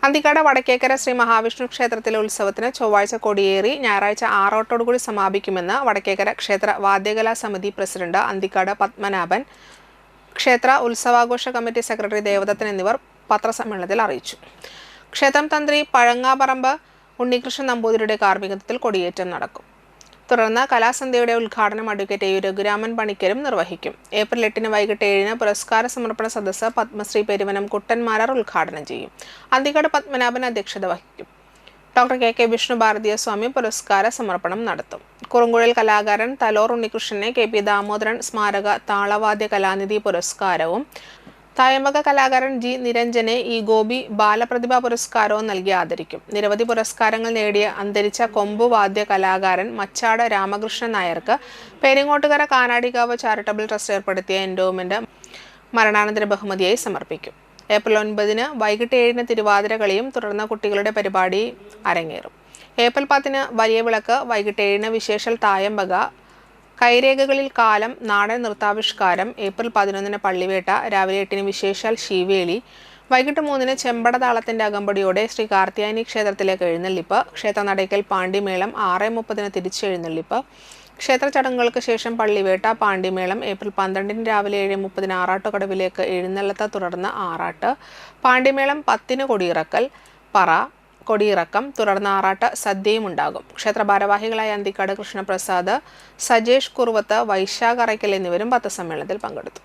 അന്തിക്കാട് വടക്കേക്കര ശ്രീ മഹാവിഷ്ണു ക്ഷേത്രത്തിലെ ഉത്സവത്തിന് ചൊവ്വാഴ്ച കൊടിയേറി ഞായറാഴ്ച ആറോട്ടോടുകൂടി സമാപിക്കുമെന്ന് വടക്കേക്കര ക്ഷേത്ര വാദ്യകലാ സമിതി പ്രസിഡന്റ് അന്തിക്കാട് പത്മനാഭൻ, ക്ഷേത്ര ഉത്സവാഘോഷ കമ്മിറ്റി സെക്രട്ടറി ദേവദത്തൻ എന്നിവർ പത്രസമ്മേളനത്തിൽ അറിയിച്ചു. ക്ഷേത്രം തന്ത്രി പഴങ്ങാപറമ്പ് ഉണ്ണികൃഷ്ണൻ നമ്പൂതിരിയുടെ കാർമ്മികത്വത്തിൽ കൊടിയേറ്റം നടക്കും. തുടർന്ന് കലാസന്ധ്യയുടെ ഉദ്ഘാടനം അഡ്വക്കേറ്റ് എ. രഘുരാമൻ പണിക്കരും നിർവഹിക്കും. ഏപ്രിൽ 8 വൈകിട്ട് 7 പുരസ്കാര സമർപ്പണ സദസ്സ് പത്മശ്രീ പെരുവനം കുട്ടൻമാരാർ ഉദ്ഘാടനം ചെയ്യും. അന്തിക്കാട് പത്മനാഭൻ അധ്യക്ഷത വഹിക്കും. Doctor K. വിഷ്ണു ഭാരതീയ സ്വാമി പുരസ്കാര സമർപ്പണം നടത്തും. കുറുങ്കുഴൽ കലാകാരൻ തലോർ ഉണ്ണികൃഷ്ണനെ കെ. ദാമോദരൻ സ്മാരക താളവാദ്യ കലാനിധി പുരസ്കാരവും തായമ്പക കലാകാരൻ ജി. നിരഞ്ജനെ ഇ. ഗോപി ബാലപ്രതിഭാ പുരസ്കാരവും നൽകി ആദരിക്കും. നിരവധി പുരസ്കാരങ്ങൾ നേടിയ അന്തരിച്ച കൊമ്പുവാദ്യ കലാകാരൻ മച്ചാട് രാമകൃഷ്ണൻ നായർക്ക് പെരിങ്ങോട്ടുകര കാനാടികാവ് ചാരിറ്റബിൾ ട്രസ്റ്റ് ഏർപ്പെടുത്തിയ എൻഡോമെന്റ് മരണാനന്തര ബഹുമതിയായി സമർപ്പിക്കും. ഏപ്രിൽ 9 വൈകിട്ട് 7 തിരുവാതിര കളിയും തുടർന്ന് കുട്ടികളുടെ പരിപാടി അരങ്ങേറും. ഏപ്രിൽ 10 വലിയ വിളക്ക്, വൈകിട്ട് 7 വിശേഷൽ തായമ്പക, കൈരേഖകളിൽ കാലം, നാടൻ നൃത്താവിഷ്കാരം, ഏപ്രിൽ 11 പള്ളിവേട്ട, രാവിലെ 8 വിശേഷാൽ ശീവേലി, വൈകിട്ട് 3 ചെമ്പട താളത്തിന്റെ അകമ്പടിയോടെ ശ്രീ കാർത്യായനി ക്ഷേത്രത്തിലേക്ക് എഴുന്നള്ളിപ്പ്, ക്ഷേത്രനടയ്ക്കൽ പാണ്ടിമേളം, 6:30 തിരിച്ചെഴുന്നള്ളിപ്പ്, ക്ഷേത്ര ചടങ്ങുകൾക്ക് ശേഷം പള്ളിവേട്ട, പാണ്ടിമേളം, ഏപ്രിൽ 12 രാവിലെ 7:30 ആറാട്ടുകടവിലേക്ക് എഴുന്നള്ളത്ത്, തുടർന്ന് ആറാട്ട്, പാണ്ടിമേളം 10 കൊടിയിറക്കൽ, പറ, കൊടിയിറക്കം, തുടർന്ന് ആറാട്ട്, സദ്യയും ഉണ്ടാകും. ക്ഷേത്ര ഭാരവാഹികളായ അന്തിക്കാട് കൃഷ്ണപ്രസാദ്, സജേഷ് കുറുവത്ത്, വൈശാഖ് അറയ്ക്കൽ എന്നിവരും പത്രസമ്മേളനത്തിൽ പങ്കെടുത്തു.